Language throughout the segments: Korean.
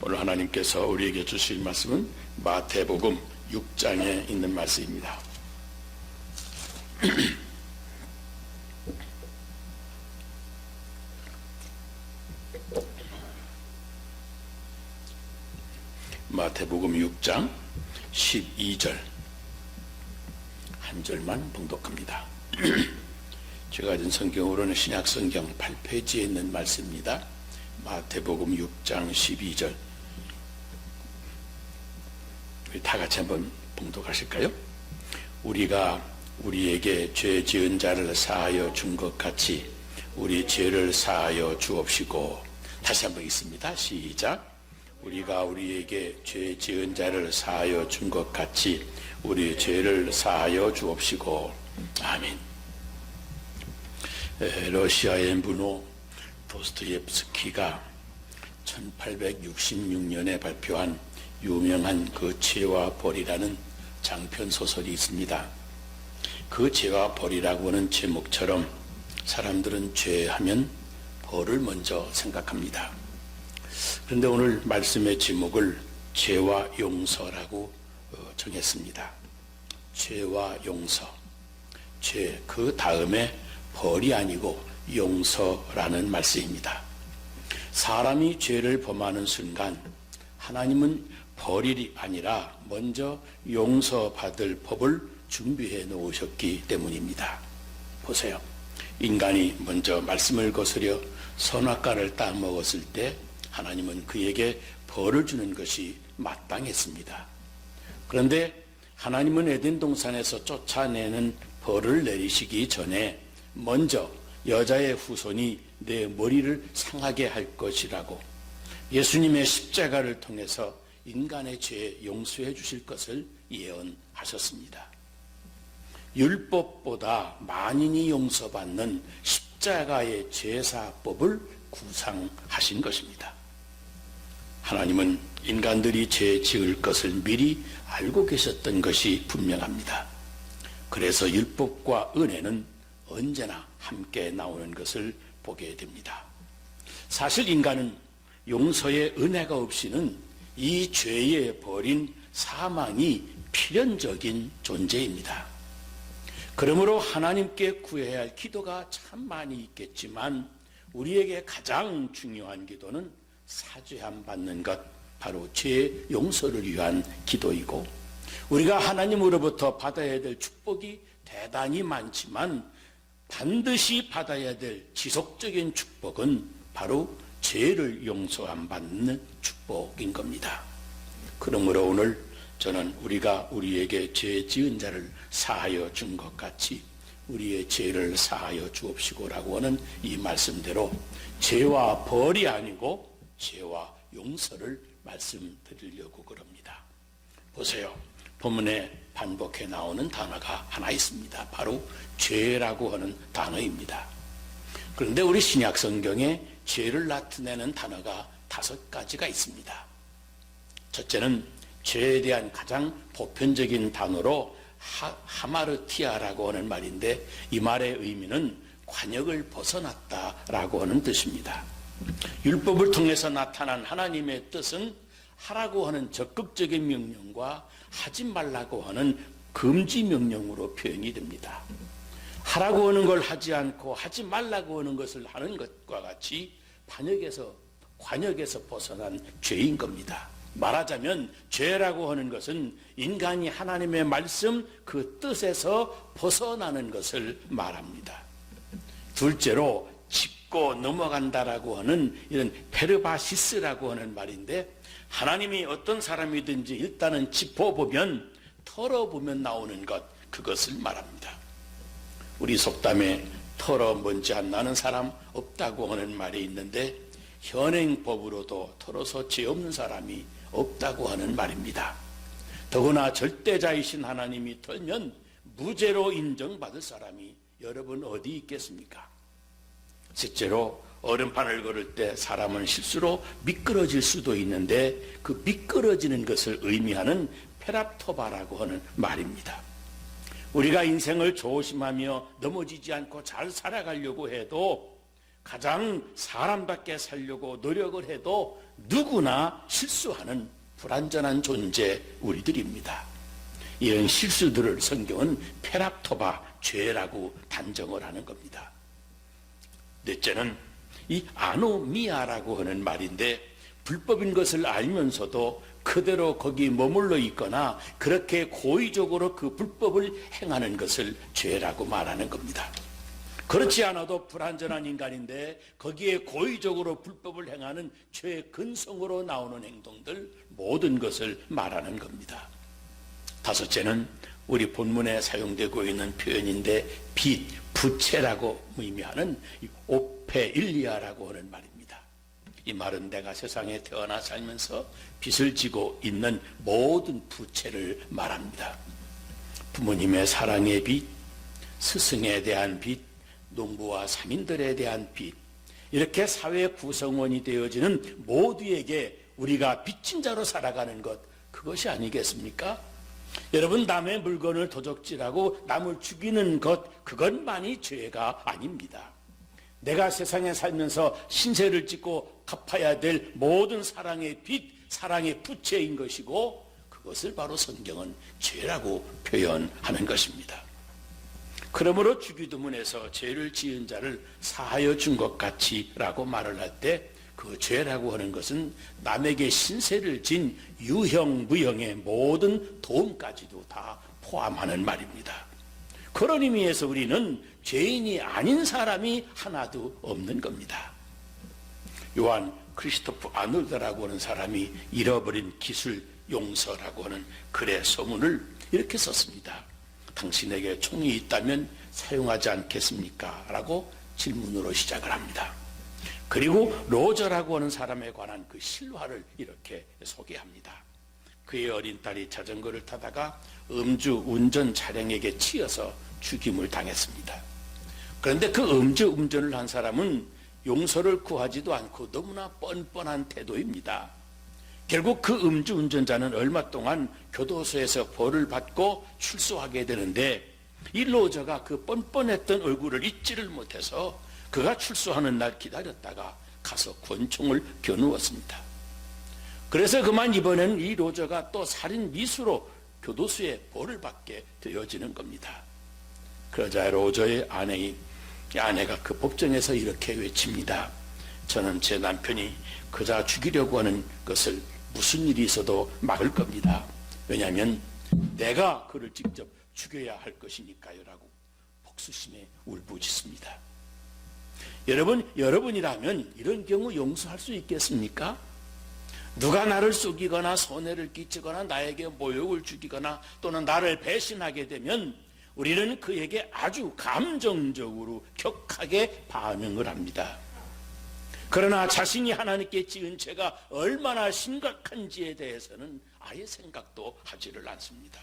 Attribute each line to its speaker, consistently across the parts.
Speaker 1: 오늘 하나님께서 우리에게 주실 말씀은 마태복음 6장에 있는 말씀입니다. 마태복음 6장 12절 한 절만 봉독합니다. 제가 가진 성경으로는 신약성경 8페이지에 있는 말씀입니다. 마태복음 6장 12절 우리 다 같이 한번 봉독하실까요? 우리가 우리에게 죄 지은 자를 사하여 준 것 같이 우리 죄를 사하여 주옵시고. 다시 한번 읽습니다. 시작. 우리가 우리에게 죄 지은 자를 사하여 준 것 같이 우리 죄를 사하여 주옵시고. 아멘. 러시아의 문호 도스토옙스키가 1866년에 발표한 유명한 그 죄와 벌이라는 장편 소설이 있습니다. 그 죄와 벌이라고 하는 제목처럼 사람들은 죄하면 벌을 먼저 생각합니다. 그런데 오늘 말씀의 제목을 죄와 용서라고 정했습니다. 죄와 용서. 죄, 그 다음에 벌이 아니고 용서라는 말씀입니다. 사람이 죄를 범하는 순간 하나님은 벌이 아니라 먼저 용서받을 법을 준비해 놓으셨기 때문입니다. 보세요. 인간이 먼저 말씀을 거스려 선악과를 따먹었을 때 하나님은 그에게 벌을 주는 것이 마땅했습니다. 그런데 하나님은 에덴 동산에서 쫓아내는 벌을 내리시기 전에 먼저 여자의 후손이 내 머리를 상하게 할 것이라고 예수님의 십자가를 통해서 인간의 죄 용서해 주실 것을 예언하셨습니다. 율법보다 만인이 용서받는 십자가의 제사법을 구상하신 것입니다. 하나님은 인간들이 죄 지을 것을 미리 알고 계셨던 것이 분명합니다. 그래서 율법과 은혜는 언제나 함께 나오는 것을 보게 됩니다. 사실 인간은 용서의 은혜가 없이는 이 죄에 벌인 사망이 필연적인 존재입니다. 그러므로 하나님께 구해야 할 기도가 참 많이 있겠지만 우리에게 가장 중요한 기도는 사죄함 받는 것, 바로 죄 용서를 위한 기도이고, 우리가 하나님으로부터 받아야 될 축복이 대단히 많지만 반드시 받아야 될 지속적인 축복은 바로 죄를 용서함 받는 축복인 겁니다. 그러므로 오늘 저는 우리가 우리에게 죄 지은 자를 사하여 준 것 같이 우리의 죄를 사하여 주옵시고라고 하는 이 말씀대로 죄와 벌이 아니고 죄와 용서를 말씀드리려고 그럽니다. 보세요. 본문에 반복해 나오는 단어가 하나 있습니다. 바로 죄라고 하는 단어입니다. 그런데 우리 신약 성경에 죄를 나타내는 단어가 5가지가 있습니다. 첫째는 죄에 대한 가장 보편적인 단어로 하마르티아라고 하는 말인데, 이 말의 의미는 관역을 벗어났다라고 하는 뜻입니다. 율법을 통해서 나타난 하나님의 뜻은 하라고 하는 적극적인 명령과 하지 말라고 하는 금지 명령으로 표현이 됩니다. 하라고 하는 걸 하지 않고 하지 말라고 하는 것을 하는 것과 같이 관역에서 벗어난 죄인 겁니다. 말하자면 죄라고 하는 것은 인간이 하나님의 말씀 그 뜻에서 벗어나는 것을 말합니다. 둘째로 짚고 넘어간다라고 하는 이런 페르바시스라고 하는 말인데, 하나님이 어떤 사람이든지 일단은 짚어보면, 털어보면 나오는 것, 그것을 말합니다. 우리 속담에 털어 먼지 안 나는 사람 없다고 하는 말이 있는데, 현행법으로도 털어서 죄 없는 사람이 없다고 하는 말입니다. 더구나 절대자이신 하나님이 털면 무죄로 인정받을 사람이 여러분 어디 있겠습니까? 실제로 얼음판을 걸을 때 사람은 실수로 미끄러질 수도 있는데, 그 미끄러지는 것을 의미하는 페랍토바라고 하는 말입니다. 우리가 인생을 조심하며 넘어지지 않고 잘 살아가려고 해도 가장 사람답게 살려고 노력을 해도 누구나 실수하는 불완전한 존재 우리들입니다. 이런 실수들을 성경은 페랍토바, 죄라고 단정을 하는 겁니다. 넷째는 이 아노미아라고 하는 말인데, 불법인 것을 알면서도 그대로 거기 머물러 있거나 그렇게 고의적으로 그 불법을 행하는 것을 죄라고 말하는 겁니다. 그렇지 않아도 불완전한 인간인데 거기에 고의적으로 불법을 행하는 죄의 근성으로 나오는 행동들, 모든 것을 말하는 겁니다. 다섯째는 우리 본문에 사용되고 있는 표현인데, 빚, 부채라고 의미하는 오페일리아라고 하는 말입니다. 이 말은 내가 세상에 태어나 살면서 빚을 지고 있는 모든 부채를 말합니다. 부모님의 사랑의 빚, 스승에 대한 빚, 농부와 상인들에 대한 빚, 이렇게 사회 구성원이 되어지는 모두에게 우리가 빚진 자로 살아가는 것, 그것이 아니겠습니까? 여러분, 남의 물건을 도적질하고 남을 죽이는 것, 그것만이 죄가 아닙니다. 내가 세상에 살면서 신세를 짓고 갚아야 될 모든 사랑의 빚, 사랑의 부채인 것이고, 그것을 바로 성경은 죄라고 표현하는 것입니다. 그러므로 주기도문에서 죄를 지은 자를 사하여 준 것 같이라고 말을 할 때, 그 죄라고 하는 것은 남에게 신세를 진 유형, 무형의 모든 도움까지도 다 포함하는 말입니다. 그런 의미에서 우리는 죄인이 아닌 사람이 하나도 없는 겁니다. 요한 크리스토프 아놀드라고 하는 사람이 잃어버린 기술 용서라고 하는 글의 서문을 이렇게 썼습니다. 당신에게 총이 있다면 사용하지 않겠습니까? 라고 질문으로 시작을 합니다. 그리고 로저라고 하는 사람에 관한 그 실화를 이렇게 소개합니다. 그의 어린 딸이 자전거를 타다가 음주 운전 차량에게 치여서 죽임을 당했습니다. 그런데 그 음주 운전을 한 사람은 용서를 구하지도 않고 너무나 뻔뻔한 태도입니다. 결국 그 음주 운전자는 얼마 동안 교도소에서 벌을 받고 출소하게 되는데, 이 로저가 그 뻔뻔했던 얼굴을 잊지를 못해서 그가 출소하는 날 기다렸다가 가서 권총을 겨누었습니다. 그래서 그만 이번에는 이 로저가 또 살인 미수로 교도소에 벌을 받게 되어지는 겁니다. 그러자 로저의 아내가 그 법정에서 이렇게 외칩니다. 저는 제 남편이 그자 죽이려고 하는 것을 무슨 일이 있어도 막을 겁니다. 왜냐하면 내가 그를 직접 죽여야 할 것이니까요. 라고 복수심에 울부짖습니다. 여러분이라면 이런 경우 용서할 수 있겠습니까? 누가 나를 속이거나 손해를 끼치거나 나에게 모욕을 주거나 또는 나를 배신하게 되면 우리는 그에게 아주 감정적으로 격하게 반응을 합니다. 그러나 자신이 하나님께 지은 죄가 얼마나 심각한지에 대해서는 아예 생각도 하지를 않습니다.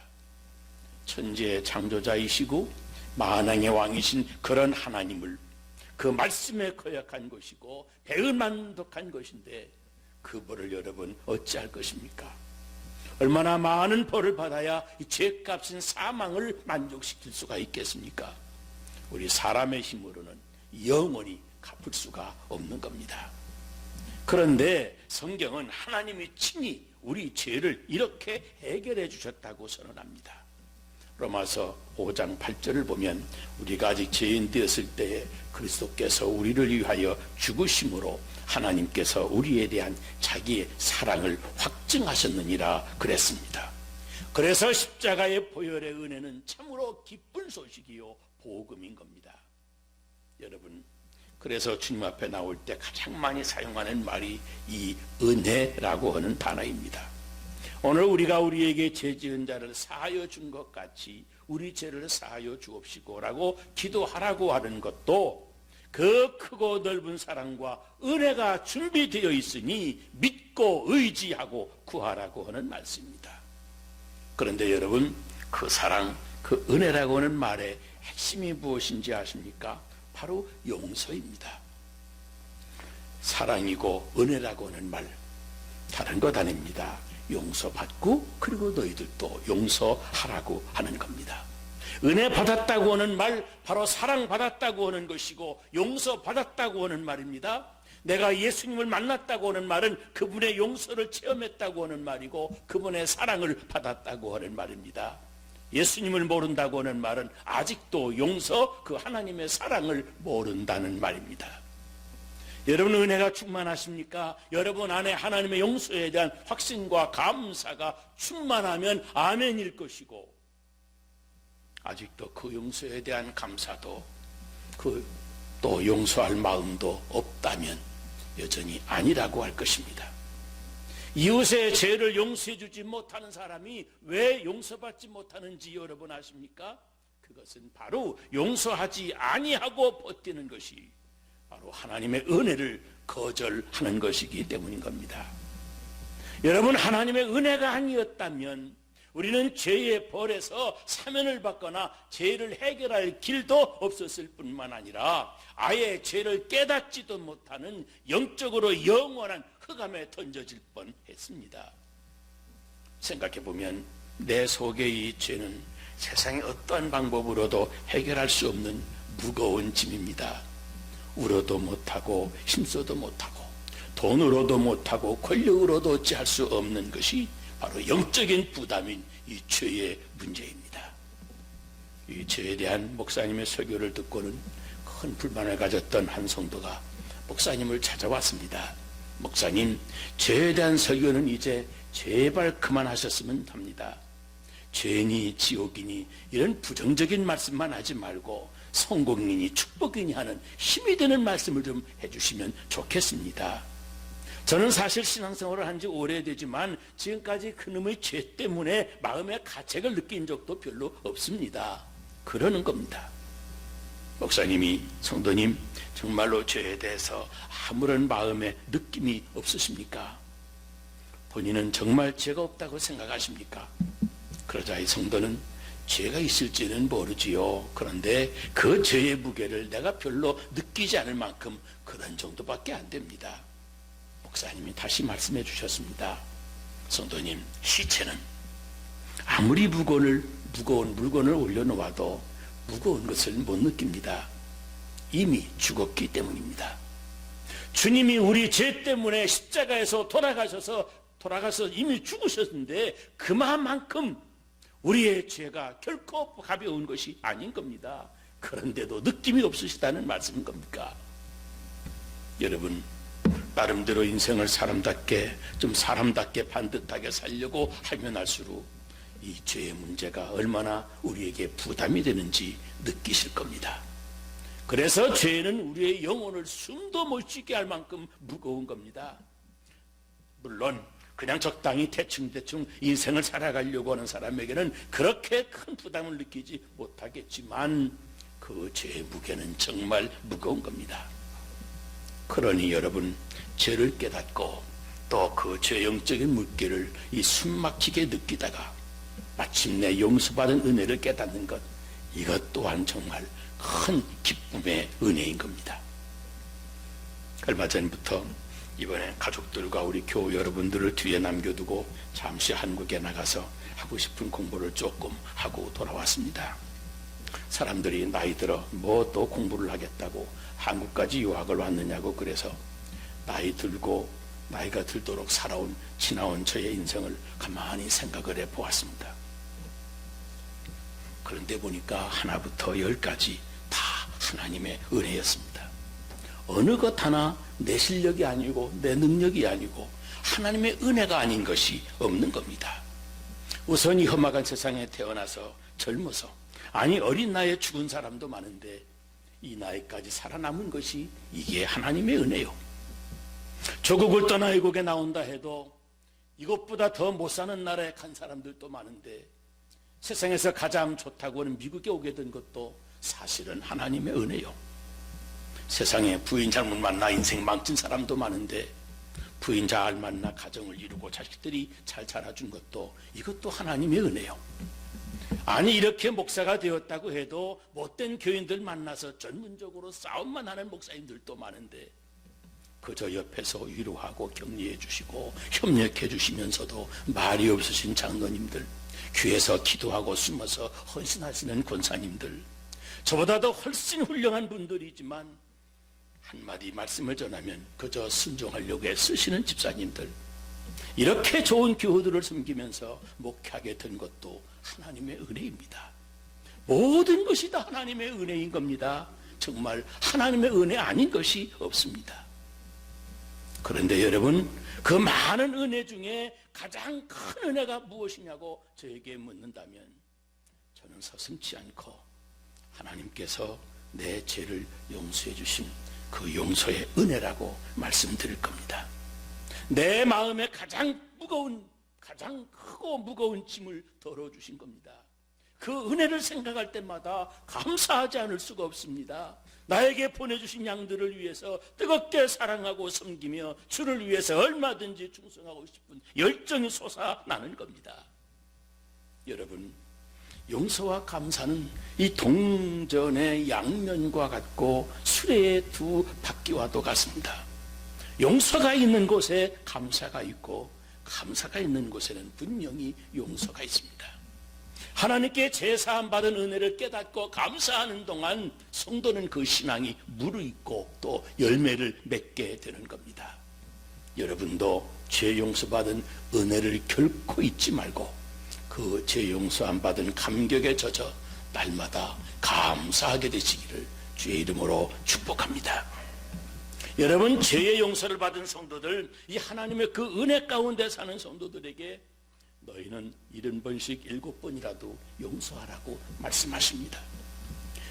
Speaker 1: 천지의 창조자이시고 만왕의 왕이신 그런 하나님을, 그 말씀에 거역한 것이고 배은만독한 것인데 그 벌을 여러분 어찌할 것입니까? 얼마나 많은 벌을 받아야 이 죄값인 사망을 만족시킬 수가 있겠습니까? 우리 사람의 힘으로는 영원히 갚을 수가 없는 겁니다. 그런데 성경은 하나님이 친히 우리 죄를 이렇게 해결해 주셨다고 선언합니다. 로마서 5장 8절을 보면 우리가 아직 죄인 되었을 때에 그리스도께서 우리를 위하여 죽으심으로 하나님께서 우리에 대한 자기의 사랑을 확증하셨느니라 그랬습니다. 그래서 십자가의 보혈의 은혜는 참으로 기쁜 소식이요 복음인 겁니다. 여러분, 그래서 주님 앞에 나올 때 가장 많이 사용하는 말이 이 은혜라고 하는 단어입니다. 오늘 우리가 우리에게 죄 지은 자를 사하여 준 것 같이 우리 죄를 사하여 주옵시고 라고 기도하라고 하는 것도 그 크고 넓은 사랑과 은혜가 준비되어 있으니 믿고 의지하고 구하라고 하는 말씀입니다. 그런데 여러분, 그 사랑, 그 은혜라고 하는 말의 핵심이 무엇인지 아십니까? 바로 용서입니다. 사랑이고 은혜라고 하는 말, 다른 것 아닙니다. 용서받고 그리고 너희들도 용서하라고 하는 겁니다. 은혜 받았다고 하는 말, 바로 사랑 받았다고 하는 것이고 용서 받았다고 하는 말입니다. 내가 예수님을 만났다고 하는 말은 그분의 용서를 체험했다고 하는 말이고 그분의 사랑을 받았다고 하는 말입니다. 예수님을 모른다고 하는 말은 아직도 용서, 그 하나님의 사랑을 모른다는 말입니다. 여러분 은혜가 충만하십니까? 여러분 안에 하나님의 용서에 대한 확신과 감사가 충만하면 아멘일 것이고, 아직도 그 용서에 대한 감사도 또 용서할 마음도 없다면 여전히 아니라고 할 것입니다. 이웃의 죄를 용서해 주지 못하는 사람이 왜 용서받지 못하는지 여러분 아십니까? 그것은 바로 용서하지 아니하고 버티는 것이 바로 하나님의 은혜를 거절하는 것이기 때문인 겁니다. 여러분, 하나님의 은혜가 아니었다면 우리는 죄의 벌에서 사면을 받거나 죄를 해결할 길도 없었을 뿐만 아니라 아예 죄를 깨닫지도 못하는 영적으로 영원한 흑암에 던져질 뻔했습니다. 생각해보면 내 속의 이 죄는 세상의 어떠한 방법으로도 해결할 수 없는 무거운 짐입니다. 울어도 못하고 힘써도 못하고 돈으로도 못하고 권력으로도 어찌할 수 없는 것이 바로 영적인 부담인 이 죄의 문제입니다. 이 죄에 대한 목사님의 설교를 듣고는 큰 불만을 가졌던 한 성도가 목사님을 찾아왔습니다. 목사님, 죄에 대한 설교는 이제 제발 그만하셨으면 합니다. 죄니 지옥이니 이런 부정적인 말씀만 하지 말고 성공이니 축복이니 하는 힘이 되는 말씀을 좀 해주시면 좋겠습니다. 저는 사실 신앙생활을 한 지 오래되지만 지금까지 그놈의 죄 때문에 마음의 가책을 느낀 적도 별로 없습니다. 그러는 겁니다. 목사님이, 성도님, 정말로 죄에 대해서 아무런 마음의 느낌이 없으십니까? 본인은 정말 죄가 없다고 생각하십니까? 그러자 이 성도는 죄가 있을지는 모르지요. 그런데 그 죄의 무게를 내가 별로 느끼지 않을 만큼 그런 정도밖에 안 됩니다. 목사님이 다시 말씀해 주셨습니다. 성도님, 시체는 아무리 무거운 물건을 올려놓아도 무거운 것을 못 느낍니다. 이미 죽었기 때문입니다. 주님이 우리 죄 때문에 십자가에서 돌아가서 이미 죽으셨는데 그만큼 우리의 죄가 결코 가벼운 것이 아닌 겁니다. 그런데도 느낌이 없으시다는 말씀인 겁니까? 여러분, 나름대로 인생을 사람답게 반듯하게 살려고 하면 할수록 이 죄의 문제가 얼마나 우리에게 부담이 되는지 느끼실 겁니다. 그래서 죄는 우리의 영혼을 숨도 못 쉬게 할 만큼 무거운 겁니다. 물론 그냥 적당히 대충 인생을 살아가려고 하는 사람에게는 그렇게 큰 부담을 느끼지 못하겠지만 그 죄의 무게는 정말 무거운 겁니다. 그러니 여러분, 죄를 깨닫고 또 그 죄의 영적인 물기를 이 숨막히게 느끼다가 마침내 용서받은 은혜를 깨닫는 것, 이것 또한 정말 큰 기쁨의 은혜인 겁니다. 얼마 전부터 이번에 가족들과 우리 교우 여러분들을 뒤에 남겨두고 잠시 한국에 나가서 하고 싶은 공부를 조금 하고 돌아왔습니다. 사람들이 나이 들어 뭐 또 공부를 하겠다고 한국까지 유학을 왔느냐고 그래서 나이가 들도록 살아온 지나온 저의 인생을 가만히 생각을 해보았습니다. 그런데 보니까 하나부터 열까지 다 하나님의 은혜였습니다. 어느 것 하나 내 실력이 아니고 내 능력이 아니고 하나님의 은혜가 아닌 것이 없는 겁니다. 우선 이 험악한 세상에 태어나서 젊어서, 아니 어린 나이에 죽은 사람도 많은데 이 나이까지 살아남은 것이 이게 하나님의 은혜요. 조국을 떠나 이국에 나온다 해도 이것보다 더 못 사는 나라에 간 사람들도 많은데 세상에서 가장 좋다고 하는 미국에 오게 된 것도 사실은 하나님의 은혜요. 세상에 부인 잘못 만나 인생 망친 사람도 많은데 부인 잘 만나 가정을 이루고 자식들이 잘 자라준 것도 이것도 하나님의 은혜요. 아니 이렇게 목사가 되었다고 해도 못된 교인들 만나서 전문적으로 싸움만 하는 목사님들도 많은데 그저 옆에서 위로하고 격려해 주시고 협력해 주시면서도 말이 없으신 장로님들, 귀에서 기도하고 숨어서 헌신하시는 권사님들, 저보다도 훨씬 훌륭한 분들이지만 한마디 말씀을 전하면 그저 순종하려고 애쓰시는 집사님들, 이렇게 좋은 교우들을 섬기면서 목회하게 된 것도 하나님의 은혜입니다. 모든 것이 다 하나님의 은혜인 겁니다. 정말 하나님의 은혜 아닌 것이 없습니다. 그런데 여러분, 그 많은 은혜 중에 가장 큰 은혜가 무엇이냐고 저에게 묻는다면 저는 서슴지 않고 하나님께서 내 죄를 용서해 주신 그 용서의 은혜라고 말씀드릴 겁니다. 내 마음에 가장 크고 무거운 짐을 덜어주신 겁니다. 그 은혜를 생각할 때마다 감사하지 않을 수가 없습니다. 나에게 보내주신 양들을 위해서 뜨겁게 사랑하고 섬기며 주를 위해서 얼마든지 충성하고 싶은 열정이 솟아나는 겁니다. 여러분, 용서와 감사는 이 동전의 양면과 같고 수레의 두 바퀴와도 같습니다. 용서가 있는 곳에 감사가 있고 감사가 있는 곳에는 분명히 용서가 있습니다. 하나님께 제사함 받은 은혜를 깨닫고 감사하는 동안 성도는 그 신앙이 무르익고 또 열매를 맺게 되는 겁니다. 여러분도 죄 용서받은 은혜를 결코 잊지 말고 그 죄 용서 안 받은 감격에 젖어 날마다 감사하게 되시기를 주의 이름으로 축복합니다. 여러분, 죄의 용서를 받은 성도들, 이 하나님의 그 은혜 가운데 사는 성도들에게 너희는 70번씩 7번이라도 용서하라고 말씀하십니다.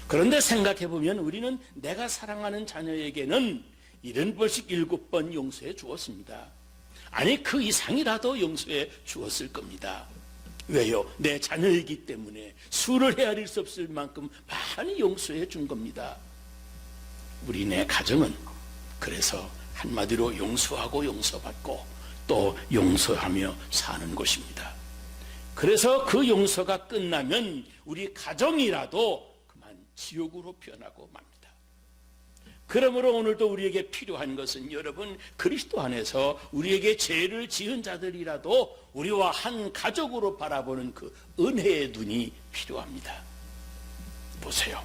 Speaker 1: 그런데 생각해보면 우리는 내가 사랑하는 자녀에게는 70번씩 7번 용서해 주었습니다. 아니, 그 이상이라도 용서해 주었을 겁니다. 왜요? 내 자녀이기 때문에 수를 헤아릴 수 없을 만큼 많이 용서해 준 겁니다. 우리네 가정은 그래서 한마디로 용서하고 용서받고 또 용서하며 사는 곳입니다. 그래서 그 용서가 끝나면 우리 가정이라도 그만 지옥으로 변하고 맙니다. 그러므로 오늘도 우리에게 필요한 것은 여러분, 그리스도 안에서 우리에게 죄를 지은 자들이라도 우리와 한 가족으로 바라보는 그 은혜의 눈이 필요합니다. 보세요.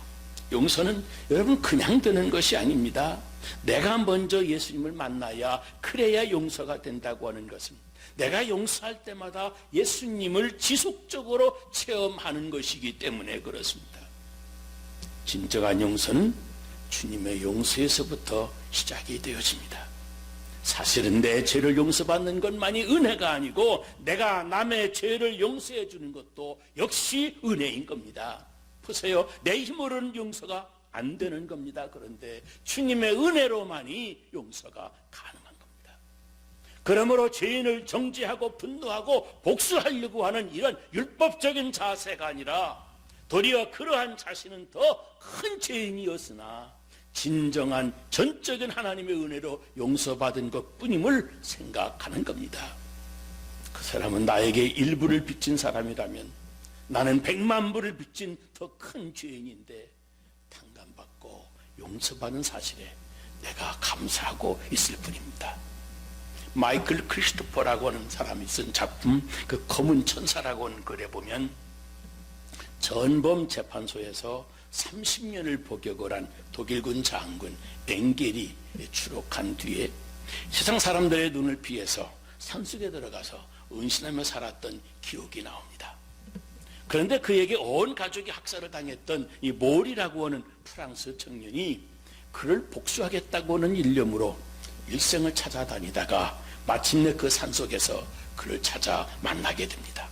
Speaker 1: 용서는 여러분 그냥 되는 것이 아닙니다. 내가 먼저 예수님을 만나야, 그래야 용서가 된다고 하는 것은 내가 용서할 때마다 예수님을 지속적으로 체험하는 것이기 때문에 그렇습니다. 진정한 용서는 주님의 용서에서부터 시작이 되어집니다. 사실은 내 죄를 용서받는 것만이 은혜가 아니고 내가 남의 죄를 용서해 주는 것도 역시 은혜인 겁니다. 보세요. 내 힘으로는 용서가 안 되는 겁니다. 그런데 주님의 은혜로만이 용서가 가능한 겁니다. 그러므로 죄인을 정죄하고 분노하고 복수하려고 하는 이런 율법적인 자세가 아니라 도리어 그러한 자신은 더 큰 죄인이었으나 진정한 전적인 하나님의 은혜로 용서받은 것뿐임을 생각하는 겁니다. 그 사람은 나에게 일부를 빚진 사람이라면 나는 100만 부를 빚진 더 큰 죄인인데 탕감받고 용서받는 사실에 내가 감사하고 있을 뿐입니다. 마이클 크리스토퍼라고 하는 사람이 쓴 작품, 그 검은 천사라고 하는 글에 보면 전범 재판소에서 30년을 복역을 한 독일군 장군 엥겔이 추록한 뒤에 세상 사람들의 눈을 피해서 산속에 들어가서 은신하며 살았던 기록이 나옵니다. 그런데 그에게 온 가족이 학살을 당했던 이 몰이라고 하는 프랑스 청년이 그를 복수하겠다고 하는 일념으로 일생을 찾아다니다가 마침내 그 산속에서 그를 찾아 만나게 됩니다.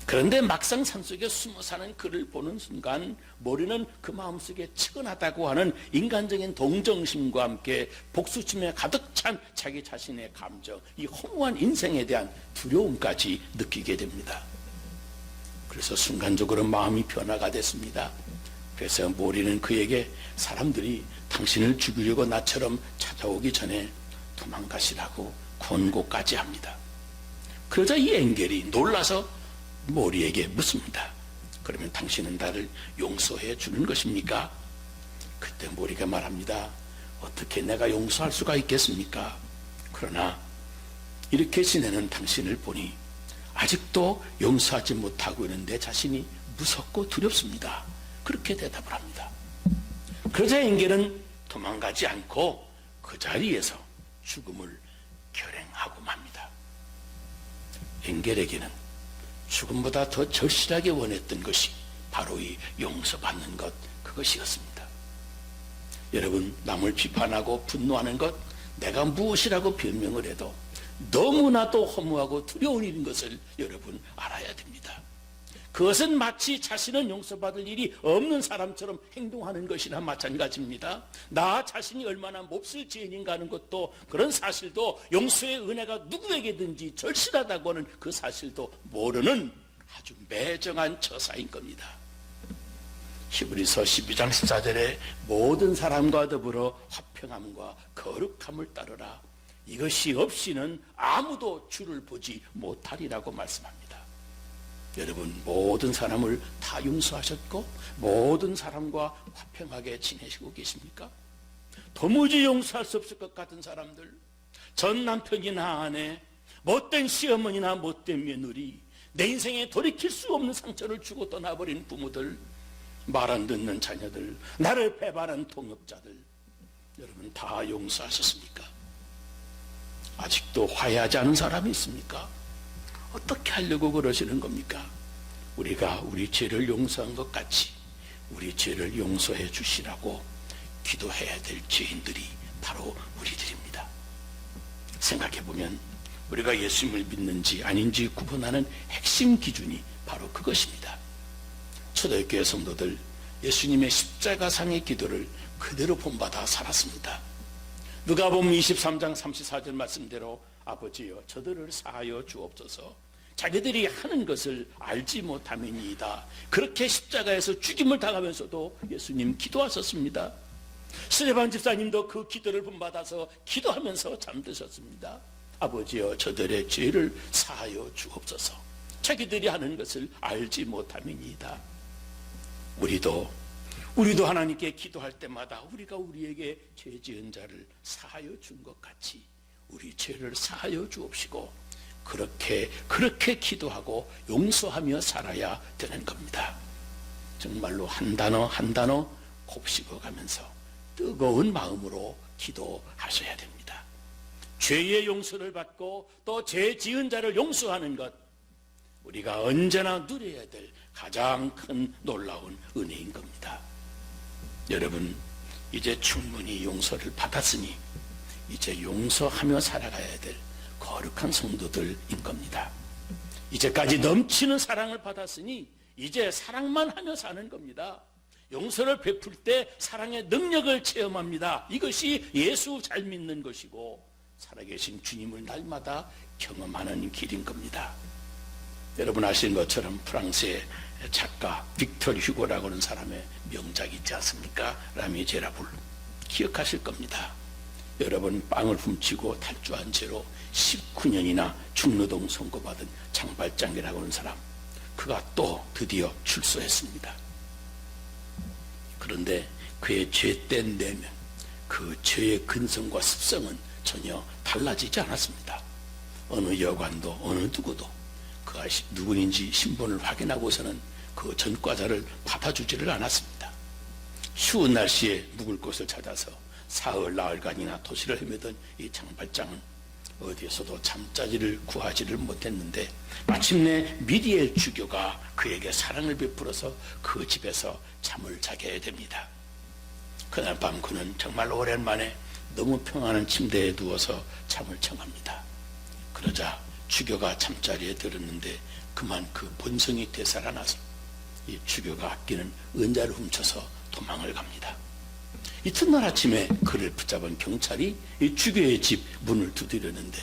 Speaker 1: 그런데 막상 산속에 숨어 사는 그를 보는 순간 몰이는 그 마음속에 측은하다고 하는 인간적인 동정심과 함께 복수심에 가득 찬 자기 자신의 감정, 이 허무한 인생에 대한 두려움까지 느끼게 됩니다. 그래서 순간적으로 마음이 변화가 됐습니다. 그래서 몰이는 그에게 사람들이 당신을 죽이려고 나처럼 찾아오기 전에 도망가시라고 권고까지 합니다. 그러자 이 엥겔이 놀라서 몰이에게 묻습니다. 그러면 당신은 나를 용서해 주는 것입니까? 그때 몰이가 말합니다. 어떻게 내가 용서할 수가 있겠습니까? 그러나 이렇게 지내는 당신을 보니 아직도 용서하지 못하고 있는 내 자신이 무섭고 두렵습니다. 그렇게 대답을 합니다. 그러자 엔겔은 도망가지 않고 그 자리에서 죽음을 결행하고 맙니다. 엔겔에게는 죽음보다 더 절실하게 원했던 것이 바로 이 용서받는 것, 그것이었습니다. 여러분, 남을 비판하고 분노하는 것, 내가 무엇이라고 변명을 해도 너무나도 허무하고 두려운 일인 것을 여러분 알아야 됩니다. 그것은 마치 자신은 용서받을 일이 없는 사람처럼 행동하는 것이나 마찬가지입니다. 나 자신이 얼마나 몹쓸 죄인인가 하는 것도, 그런 사실도, 용서의 은혜가 누구에게든지 절실하다고 하는 그 사실도 모르는 아주 매정한 처사인 겁니다. 히브리서 12장 14절에 모든 사람과 더불어 화평함과 거룩함을 따르라. 이것이 없이는 아무도 주를 보지 못하리라고 말씀합니다. 여러분, 모든 사람을 다 용서하셨고 모든 사람과 화평하게 지내시고 계십니까? 도무지 용서할 수 없을 것 같은 사람들, 전 남편이나 아내, 못된 시어머니나 못된 며느리, 내 인생에 돌이킬 수 없는 상처를 주고 떠나버린 부모들, 말 안 듣는 자녀들, 나를 배반한 동업자들, 여러분 다 용서하셨습니까? 아직도 화해하지 않은 사람이 있습니까? 어떻게 하려고 그러시는 겁니까? 우리가 우리 죄를 용서한 것 같이 우리 죄를 용서해 주시라고 기도해야 될 죄인들이 바로 우리들입니다. 생각해보면 우리가 예수님을 믿는지 아닌지 구분하는 핵심 기준이 바로 그것입니다. 초대교회 성도들, 예수님의 십자가상의 기도를 그대로 본받아 살았습니다. 누가복음 23장 34절 말씀대로 아버지여 저들을 사하여 주옵소서, 자기들이 하는 것을 알지 못함이니이다. 그렇게 십자가에서 죽임을 당하면서도 예수님 기도하셨습니다. 스데반 집사님도 그 기도를 본받아서 기도하면서 잠드셨습니다. 아버지여 저들의 죄를 사하여 주옵소서, 자기들이 하는 것을 알지 못함이니이다. 우리도 하나님께 기도할 때마다 우리가 우리에게 죄 지은 자를 사하여 준 것 같이 우리 죄를 사하여 주옵시고 그렇게 기도하고 용서하며 살아야 되는 겁니다. 정말로 한 단어 한 단어 곱씹어 가면서 뜨거운 마음으로 기도하셔야 됩니다. 죄의 용서를 받고 또 죄 지은 자를 용서하는 것, 우리가 언제나 누려야 될 가장 큰 놀라운 은혜인 겁니다. 여러분, 이제 충분히 용서를 받았으니 이제 용서하며 살아가야 될 거룩한 성도들인 겁니다. 이제까지 넘치는 사랑을 받았으니 이제 사랑만 하며 사는 겁니다. 용서를 베풀 때 사랑의 능력을 체험합니다. 이것이 예수 잘 믿는 것이고 살아계신 주님을 날마다 경험하는 길인 겁니다. 여러분 아시는 것처럼 프랑스의 작가 빅터 휴고라고 하는 사람의 명작이 있지 않습니까? 라미제라블, 기억하실 겁니다. 여러분, 빵을 훔치고 탈주한 죄로 19년이나 중노동 선고받은 장발장이라고 하는 사람, 그가 또 드디어 출소했습니다. 그런데 그의 죄된 내면, 그 죄의 근성과 습성은 전혀 달라지지 않았습니다. 어느 여관도 어느 누구도 그 아저씨 누구인지 신분을 확인하고서는 그 전과자를 받아주지를 않았습니다. 추운 날씨에 묵을 곳을 찾아서 사흘 나흘간이나 도시를 헤매던 이 장발장은 어디에서도 잠자리를 구하지를 못했는데 마침내 미리엘 주교가 그에게 사랑을 베풀어서 그 집에서 잠을 자게 됩니다. 그날 밤 그는 정말 오랜만에 너무 평안한 침대에 누워서 잠을 청합니다. 그러자 주교가 잠자리에 들었는데 그만 그 본성이 되살아나서 이 주교가 아끼는 은자를 훔쳐서 도망을 갑니다. 이튿날 아침에 그를 붙잡은 경찰이 이 주교의 집 문을 두드렸는데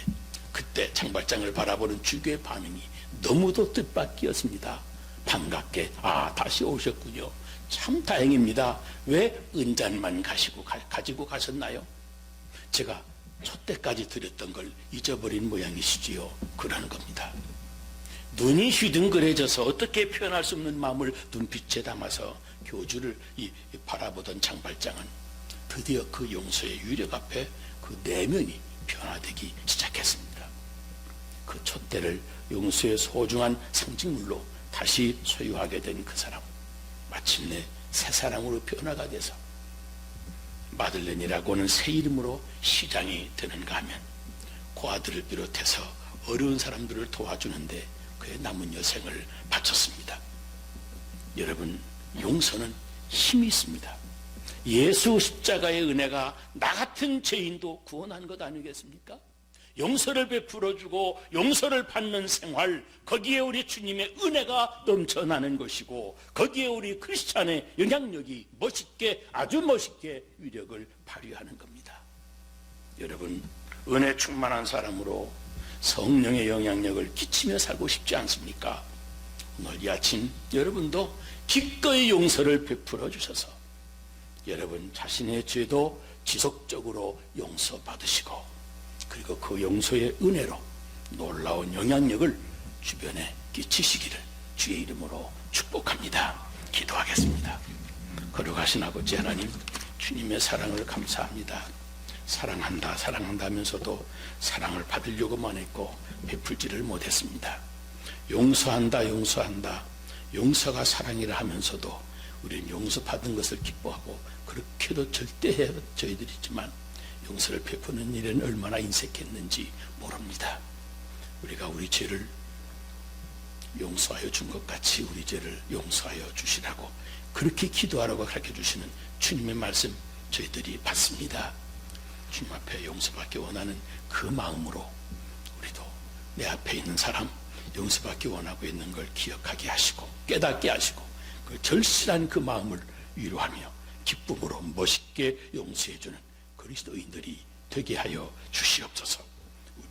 Speaker 1: 그때 장발장을 바라보는 주교의 반응이 너무도 뜻밖이었습니다. 반갑게 다시 오셨군요. 참 다행입니다. 왜 은잔만 가지고 가셨나요? 제가 촛대까지 드렸던 걸 잊어버린 모양이시지요. 그러는 겁니다. 눈이 휘둥그레져서 어떻게 표현할 수 없는 마음을 눈빛에 담아서 교주를 바라보던 장발장은 드디어 그 용서의 유력 앞에 그 내면이 변화되기 시작했습니다. 그 촛대를 용서의 소중한 상징물로 다시 소유하게 된 그 사람, 마침내 새 사람으로 변화가 돼서 마들렌이라고 하는 새 이름으로 시장이 되는가 하면 그 아들을 비롯해서 어려운 사람들을 도와주는데 그의 남은 여생을 바쳤습니다. 여러분, 용서는 힘이 있습니다. 예수 십자가의 은혜가 나 같은 죄인도 구원한 것 아니겠습니까? 용서를 베풀어주고 용서를 받는 생활, 거기에 우리 주님의 은혜가 넘쳐나는 것이고 거기에 우리 크리스찬의 영향력이 멋있게, 아주 멋있게 위력을 발휘하는 겁니다. 여러분, 은혜 충만한 사람으로 성령의 영향력을 끼치며 살고 싶지 않습니까? 오늘 이 아침 여러분도 기꺼이 용서를 베풀어 주셔서 여러분 자신의 죄도 지속적으로 용서받으시고 그리고 그 용서의 은혜로 놀라운 영향력을 주변에 끼치시기를 주의 이름으로 축복합니다. 기도하겠습니다. 거룩하신 아버지 하나님, 주님의 사랑을 감사합니다. 사랑한다 하면서도 사랑을 받으려고만 했고 베풀지를 못했습니다. 용서한다 용서가 사랑이라 하면서도 우리는 용서받은 것을 기뻐하고 그렇게도 절대 저희들이 있지만 용서를 베푸는 일은 얼마나 인색했는지 모릅니다. 우리가 우리 죄를 용서하여 준 것 같이 우리 죄를 용서하여 주시라고 그렇게 기도하라고 가르쳐 주시는 주님의 말씀 저희들이 받습니다. 주님 앞에 용서받기 원하는 그 마음으로 우리도 내 앞에 있는 사람 용서받기 원하고 있는 걸 기억하게 하시고 깨닫게 하시고 그 절실한 그 마음을 위로하며 기쁨으로 멋있게 용서해주는 그리스도인들이 되게 하여 주시옵소서.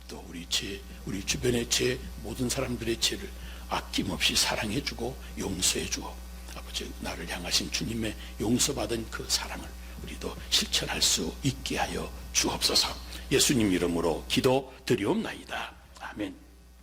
Speaker 1: 또 우리 죄, 우리 주변의 죄, 모든 사람들의 죄를 아낌없이 사랑해주고 용서해주고 아버지 나를 향하신 주님의 용서받은 그 사랑을 우리도 실천할 수 있게 하여 주옵소서. 예수님 이름으로 기도 드리옵나이다. 아멘.